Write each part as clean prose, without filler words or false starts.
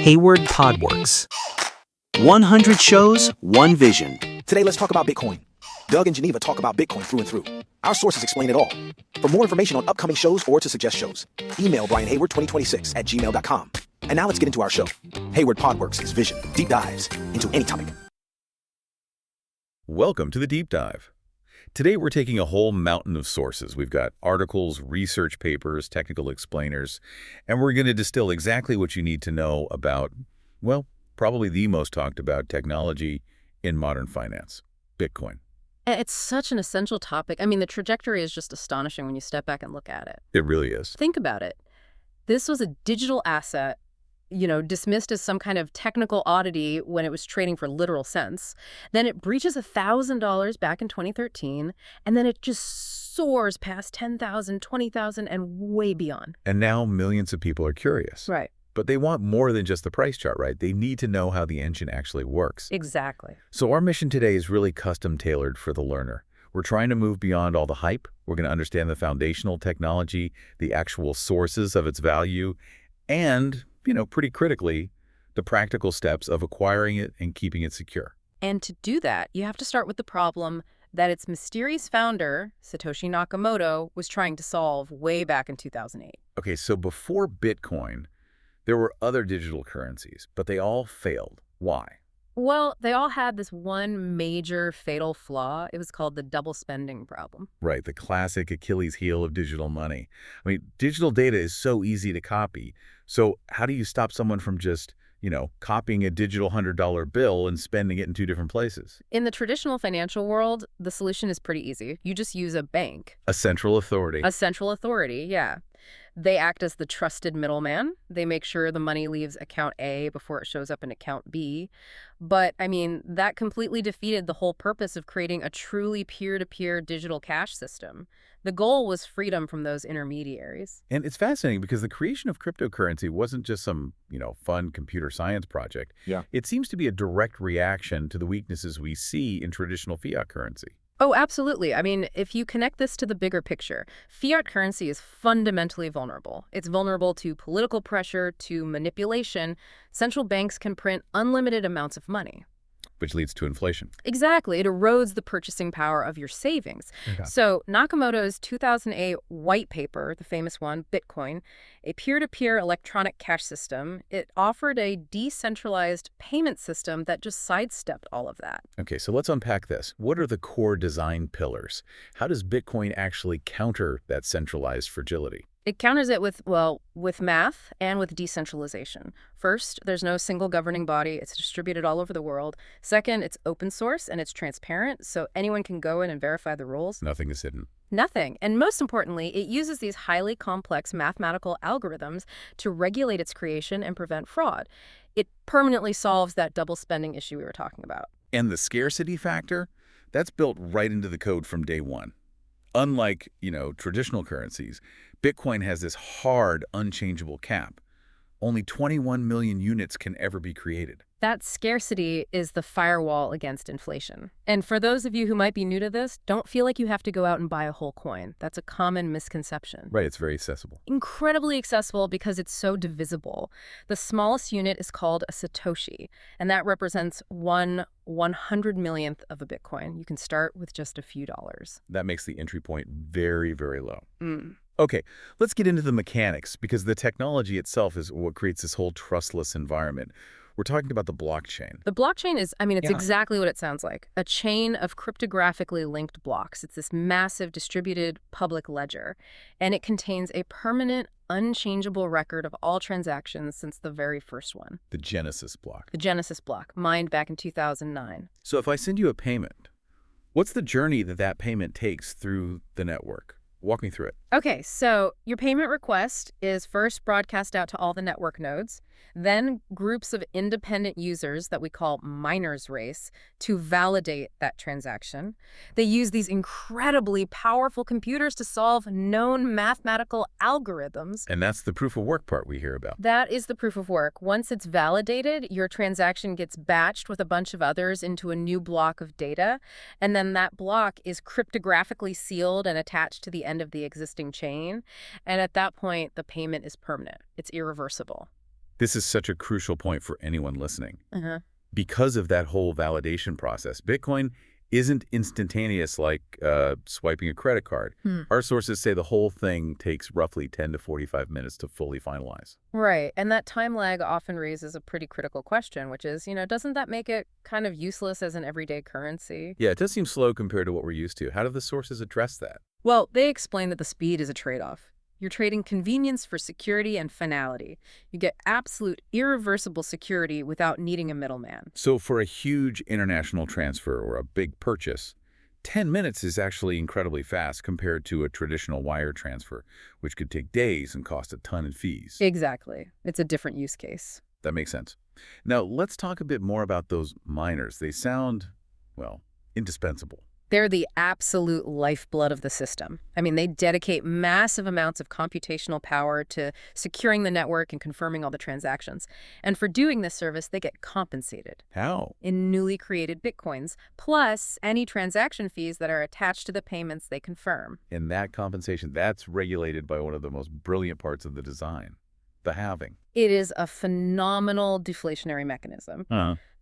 Hayward Podworks. 100 shows, one vision. Today, let's talk about Bitcoin. Doug and Geneva talk about Bitcoin through and through. Our sources explain it all. For more information on upcoming shows or to suggest shows, email brianhayward2026@gmail.com. And now let's get into our show. Hayward Podworks is vision, deep dives into any topic. Welcome to the Deep Dive. Today we're taking a whole mountain of sources. We've got articles, research papers, technical explainers, and we're going to distill exactly what you need to know about, well, probably the most talked about technology in modern finance, Bitcoin. It's such an essential topic. I mean, the trajectory is just astonishing when you step back and look at it. It really is. Think about it. This was a digital asset, dismissed as some kind of technical oddity when it was trading for literal cents. Then it breaches $1,000 back in 2013, and then it just soars past 10,000, 20,000, and way beyond. And now millions of people are curious. Right. But they want more than just the price chart, right? They need to know how the engine actually works. Exactly. So our mission today is really custom tailored for the learner. We're trying to move beyond all the hype. We're going to understand the foundational technology, the actual sources of its value, and, pretty critically, the practical steps of acquiring it and keeping it secure. And to do that, you have to start with the problem that its mysterious founder, Satoshi Nakamoto, was trying to solve way back in 2008. Okay, so before Bitcoin, there were other digital currencies, but they all failed. Why? Well, they all had this one major fatal flaw. It was called the double spending problem. Right, the classic Achilles heel of digital money. I mean, digital data is so easy to copy. So how do you stop someone from just, copying a digital $100 bill and spending it in two different places? In the traditional financial world, the solution is pretty easy. You just use a bank. A central authority. A central authority, yeah. They act as the trusted middleman. They make sure the money leaves account A before it shows up in account B. But, that completely defeated the whole purpose of creating a truly peer-to-peer digital cash system. The goal was freedom from those intermediaries. And it's fascinating because the creation of cryptocurrency wasn't just some, fun computer science project. Yeah. It seems to be a direct reaction to the weaknesses we see in traditional fiat currency. Oh, absolutely. If you connect this to the bigger picture, fiat currency is fundamentally vulnerable. It's vulnerable to political pressure, to manipulation. Central banks can print unlimited amounts of money. Which leads to inflation. Exactly. It erodes the purchasing power of your savings. Okay. So Nakamoto's 2008 white paper, the famous one, Bitcoin, a peer-to-peer electronic cash system, it offered a decentralized payment system that just sidestepped all of that. Okay, so let's unpack this. What are the core design pillars? How does Bitcoin actually counter that centralized fragility? It counters it with math and with decentralization. First, there's no single governing body. It's distributed all over the world. Second, it's open source and it's transparent, so anyone can go in and verify the rules. Nothing is hidden. Nothing. And most importantly, it uses these highly complex mathematical algorithms to regulate its creation and prevent fraud. It permanently solves that double spending issue we were talking about. And the scarcity factor? That's built right into the code from day one. Unlike, traditional currencies, Bitcoin has this hard, unchangeable cap. Only 21 million units can ever be created. That scarcity is the firewall against inflation. And for those of you who might be new to this, don't feel like you have to go out and buy a whole coin. That's a common misconception. Right, it's very accessible. Incredibly accessible because it's so divisible. The smallest unit is called a Satoshi, and that represents 1/100 millionth of a Bitcoin. You can start with just a few dollars. That makes the entry point very, very low. Mm. Okay, let's get into the mechanics because the technology itself is what creates this whole trustless environment. We're talking about the blockchain. The blockchain is, it's Yeah. exactly what it sounds like. A chain of cryptographically linked blocks. It's this massive distributed public ledger, and it contains a permanent, unchangeable record of all transactions since the very first one. The Genesis block. The Genesis block, mined back in 2009. So if I send you a payment, what's the journey that payment takes through the network? Walk me through it. Okay, so your payment request is first broadcast out to all the network nodes, then groups of independent users that we call miners race to validate that transaction. They use these incredibly powerful computers to solve known mathematical algorithms. And that's the proof of work part we hear about. That is the proof of work. Once it's validated, your transaction gets batched with a bunch of others into a new block of data, and then that block is cryptographically sealed and attached to the end of the existing chain. And at that point, the payment is permanent. It's irreversible. This is such a crucial point for anyone listening. Uh-huh. Because of that whole validation process, Bitcoin isn't instantaneous like swiping a credit card. Our sources say the whole thing takes roughly 10 to 45 minutes to fully finalize. Right. And that time lag often raises a pretty critical question, which is, doesn't that make it kind of useless as an everyday currency? Yeah, it does seem slow compared to what we're used to. How do the sources address that? Well, they explain that the speed is a trade-off. You're trading convenience for security and finality. You get absolute, irreversible security without needing a middleman. So for a huge international transfer or a big purchase, 10 minutes is actually incredibly fast compared to a traditional wire transfer, which could take days and cost a ton in fees. Exactly. It's a different use case. That makes sense. Now, let's talk a bit more about those miners. They sound, well, indispensable. They're the absolute lifeblood of the system. I mean, they dedicate massive amounts of computational power to securing the network and confirming all the transactions. And for doing this service, they get compensated How? in newly created Bitcoins, plus any transaction fees that are attached to the payments they confirm. And that compensation, that's regulated by one of the most brilliant parts of the design, the halving. It is a phenomenal deflationary mechanism.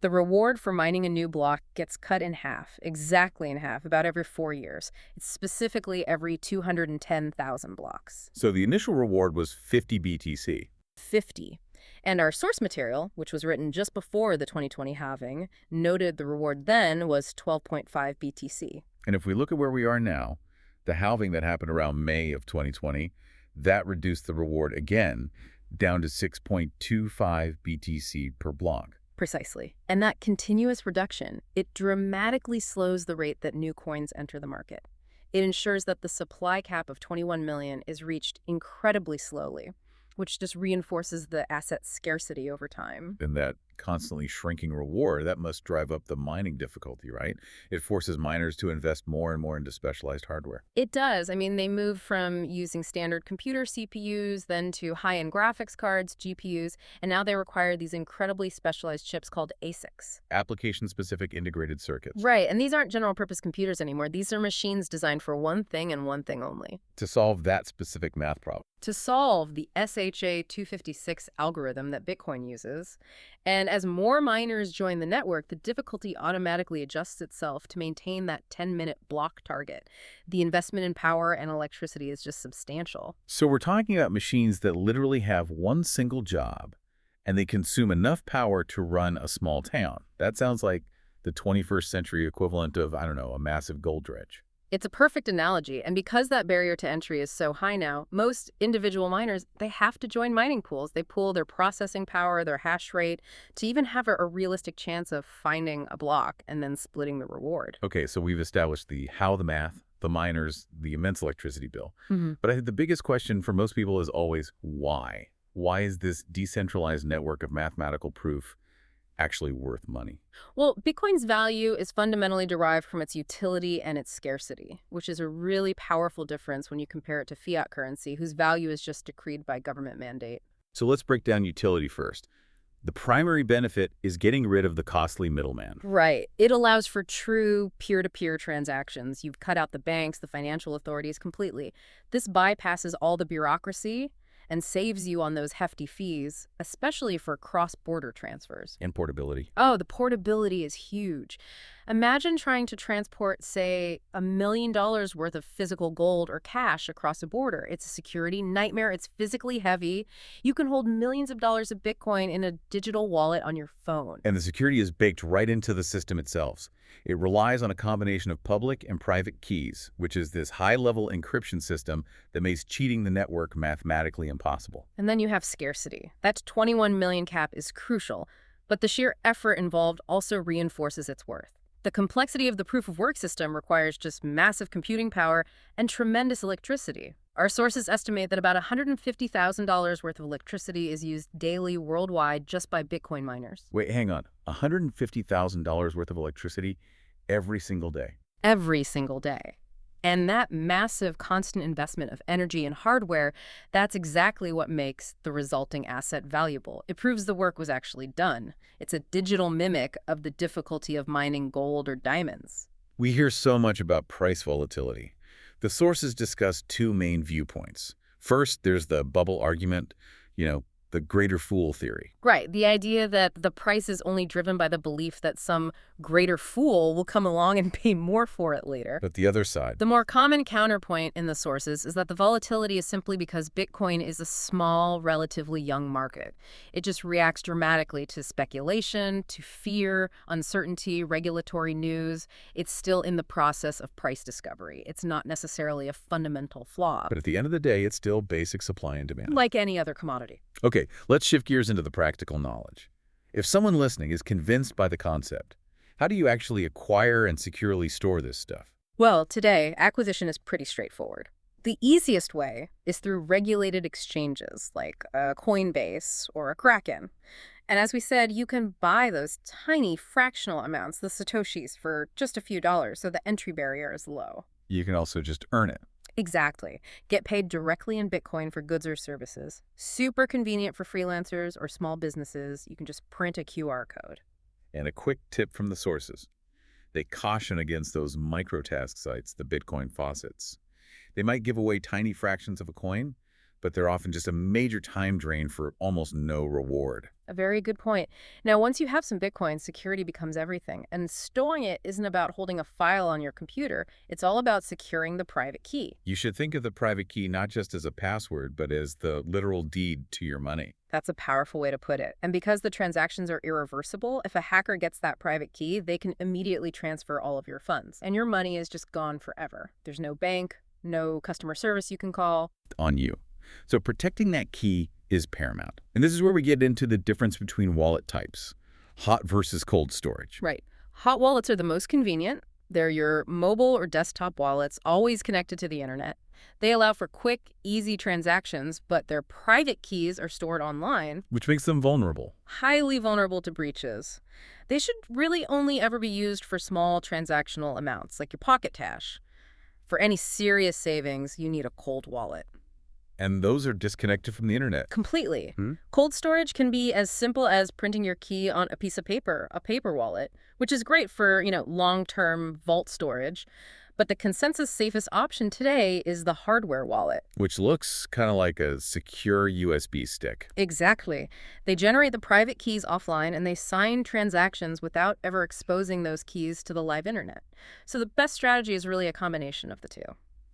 The reward for mining a new block gets cut in half, exactly in half, about every 4 years. It's specifically every 210,000 blocks. So the initial reward was 50 BTC. 50. And our source material, which was written just before the 2020 halving, noted the reward then was 12.5 BTC. And if we look at where we are now, the halving that happened around May of 2020, that reduced the reward again down to 6.25 BTC per block. Precisely. And that continuous reduction, it dramatically slows the rate that new coins enter the market. It ensures that the supply cap of 21 million is reached incredibly slowly, which just reinforces the asset's scarcity over time. And that constantly shrinking reward, that must drive up the mining difficulty, right? It forces miners to invest more and more into specialized hardware. It does. I mean, they move from using standard computer CPUs, then to high-end graphics cards, GPUs, and now they require these incredibly specialized chips called ASICs. Application-specific integrated circuits. Right, and these aren't general-purpose computers anymore. These are machines designed for one thing and one thing only. To solve that specific math problem. To solve the SHA-256 algorithm that Bitcoin uses. And as more miners join the network, the difficulty automatically adjusts itself to maintain that 10-minute block target. The investment in power and electricity is just substantial. So we're talking about machines that literally have one single job, and they consume enough power to run a small town. That sounds like the 21st century equivalent of, I don't know, a massive gold dredge. It's a perfect analogy, and because that barrier to entry is so high now, most individual miners, they have to join mining pools. They pool their processing power, their hash rate, to even have a realistic chance of finding a block and then splitting the reward. Okay, so we've established the math, the miners, the immense electricity bill. But I think the biggest question for most people is always why? Why is this decentralized network of mathematical proof actually worth money? Well, Bitcoin's value is fundamentally derived from its utility and its scarcity, which is a really powerful difference when you compare it to fiat currency, whose value is just decreed by government mandate. So let's break down utility first. The primary benefit is getting rid of the costly middleman. Right. It allows for true peer-to-peer transactions. You've cut out the banks, the financial authorities completely. This bypasses all the bureaucracy and saves you on those hefty fees, especially for cross-border transfers. And portability. Oh, the portability is huge. Imagine trying to transport, say, $1 million worth of physical gold or cash across a border. It's a security nightmare. It's physically heavy. You can hold millions of dollars of Bitcoin in a digital wallet on your phone. And the security is baked right into the system itself. It relies on a combination of public and private keys, which is this high-level encryption system that makes cheating the network mathematically impossible. And then you have scarcity. That 21 million cap is crucial, but the sheer effort involved also reinforces its worth. The complexity of the proof-of-work system requires just massive computing power and tremendous electricity. Our sources estimate that about $150,000 worth of electricity is used daily worldwide just by Bitcoin miners. Wait, hang on. $150,000 worth of electricity every single day. Every single day. And that massive constant investment of energy and hardware, that's exactly what makes the resulting asset valuable. It proves the work was actually done. It's a digital mimic of the difficulty of mining gold or diamonds. We hear so much about price volatility. The sources discuss two main viewpoints. First, there's the bubble argument. The the greater fool theory. Right. The idea that the price is only driven by the belief that some greater fool will come along and pay more for it later. But the other side, The more common counterpoint in the sources is that the volatility is simply because Bitcoin is a small, relatively young market. It just reacts dramatically to speculation, to fear, uncertainty, regulatory news. It's still in the process of price discovery. It's not necessarily a fundamental flaw, but at the end of the day, it's still basic supply and demand. like any other commodity. Okay, let's shift gears into the practical knowledge. If someone listening is convinced by the concept, how do you actually acquire and securely store this stuff? Well, today, acquisition is pretty straightforward. The easiest way is through regulated exchanges like a Coinbase or a Kraken. And as we said, you can buy those tiny fractional amounts, the Satoshis, for just a few dollars, so the entry barrier is low. You can also just earn it. Exactly. Get paid directly in Bitcoin for goods or services. Super convenient for freelancers or small businesses. You can just print a QR code. And a quick tip from the sources. They caution against those microtask sites, the Bitcoin faucets. They might give away tiny fractions of a coin, but they're often just a major time drain for almost no reward. A very good point. Now, once you have some Bitcoin, security becomes everything. And storing it isn't about holding a file on your computer. It's all about securing the private key. You should think of the private key not just as a password, but as the literal deed to your money. That's a powerful way to put it. And because the transactions are irreversible, if a hacker gets that private key, they can immediately transfer all of your funds. And your money is just gone forever. There's no bank, no customer service you can call. On you. So protecting that key is paramount. And this is where we get into the difference between wallet types, hot versus cold storage. Right. Hot wallets are the most convenient. They're your mobile or desktop wallets, always connected to the internet. They allow for quick, easy transactions, but their private keys are stored online, Which makes them vulnerable. highly vulnerable to breaches. They should really only ever be used for small transactional amounts, like your pocket cash. For any serious savings, you need a cold wallet. And those are disconnected from the internet. Completely. Cold storage can be as simple as printing your key on a piece of paper, a paper wallet, which is great for, long-term vault storage. But the consensus safest option today is the hardware wallet. Which looks kind of like a secure USB stick. Exactly. They generate the private keys offline and they sign transactions without ever exposing those keys to the live internet. So the best strategy is really a combination of the two.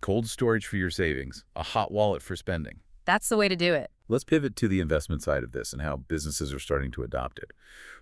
Cold storage for your savings, a hot wallet for spending. That's the way to do it. Let's pivot to the investment side of this and how businesses are starting to adopt it.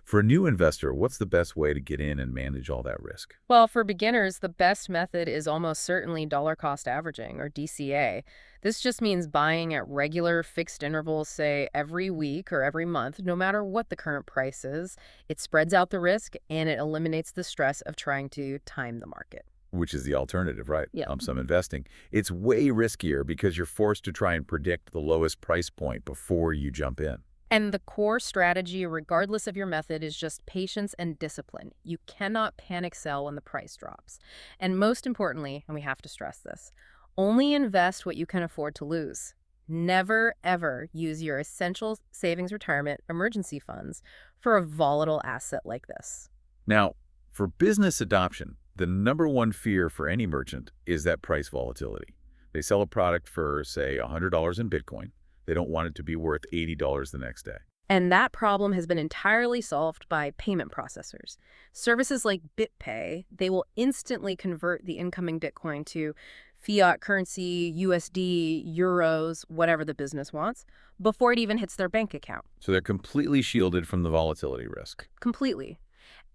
For a new investor, what's the best way to get in and manage all that risk? Well, for beginners, the best method is almost certainly dollar cost averaging, or DCA. This just means buying at regular fixed intervals, say every week or every month, no matter what the current price is. It spreads out the risk and it eliminates the stress of trying to time the market. Which is the alternative, right? Yeah. Lump sum investing. It's way riskier because you're forced to try and predict the lowest price point before you jump in. And the core strategy, regardless of your method, is just patience and discipline. You cannot panic sell when the price drops. And most importantly, and we have to stress this, only invest what you can afford to lose. Never, ever use your essential savings, retirement, emergency funds for a volatile asset like this. Now, for business adoption, the number one fear for any merchant is that price volatility. They sell a product for, say, $100 in Bitcoin. They don't want it to be worth $80 the next day. And that problem has been entirely solved by payment processors. Services like BitPay, they will instantly convert the incoming Bitcoin to fiat currency, USD, euros, whatever the business wants, before it even hits their bank account. So they're completely shielded from the volatility risk. Completely.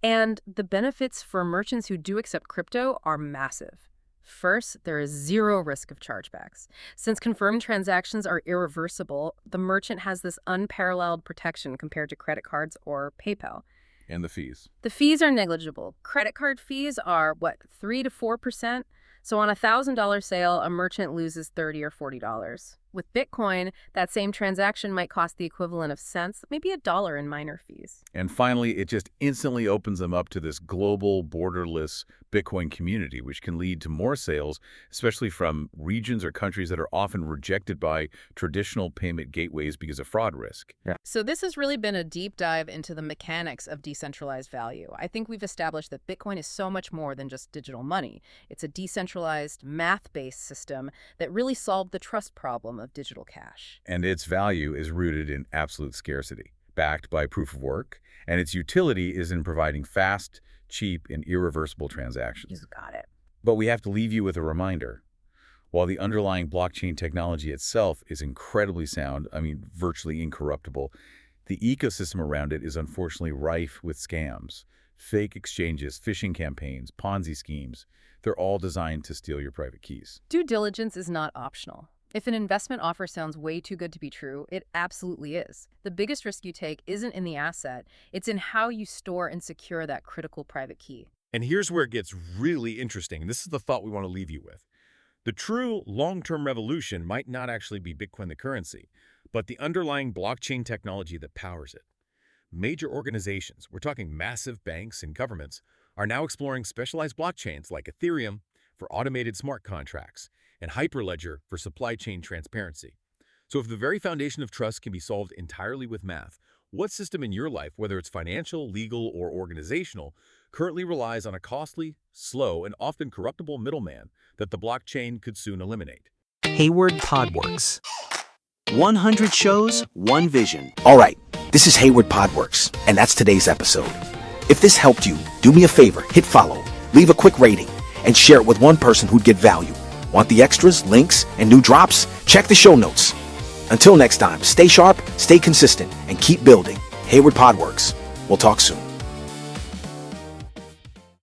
And the benefits for merchants who do accept crypto are massive. First, there is zero risk of chargebacks. Since confirmed transactions are irreversible, the merchant has this unparalleled protection compared to credit cards or PayPal. And the fees. The fees are negligible. Credit card fees are, 3 to 4%? So on a $1,000 sale, a merchant loses $30 or $40. With Bitcoin, that same transaction might cost the equivalent of cents, maybe $1 in minor fees. And finally, it just instantly opens them up to this global, borderless Bitcoin community, which can lead to more sales, especially from regions or countries that are often rejected by traditional payment gateways because of fraud risk. So this has really been a deep dive into the mechanics of decentralized value. I think we've established that Bitcoin is so much more than just digital money. It's a decentralized, math-based system that really solved the trust problem of digital cash. And its value is rooted in absolute scarcity, backed by proof of work, and its utility is in providing fast, cheap, and irreversible transactions. You got it. But we have to leave you with a reminder. While the underlying blockchain technology itself is incredibly sound, virtually incorruptible, the ecosystem around it is unfortunately rife with scams, fake exchanges, phishing campaigns, Ponzi schemes. They're all designed to steal your private keys. Due diligence is not optional. If an investment offer sounds way too good to be true, it absolutely is. The biggest risk you take isn't in the asset, it's in how you store and secure that critical private key. And here's where it gets really interesting. This is the thought we want to leave you with. The true long-term revolution might not actually be Bitcoin the currency, but the underlying blockchain technology that powers it. Major organizations, we're talking massive banks and governments, are now exploring specialized blockchains like Ethereum for automated smart contracts and Hyperledger for supply chain transparency. So if the very foundation of trust can be solved entirely with math, what system in your life, whether it's financial, legal, or organizational, currently relies on a costly, slow, and often corruptible middleman that the blockchain could soon eliminate? Hayward Podworks. 100 shows, one vision. All right, this is Hayward Podworks, and that's today's episode. If this helped you, do me a favor, hit follow, leave a quick rating, and share it with one person who'd get value. Want the extras, links, and new drops? Check the show notes. Until next time, stay sharp, stay consistent, and keep building. Hayward Podworks. We'll talk soon.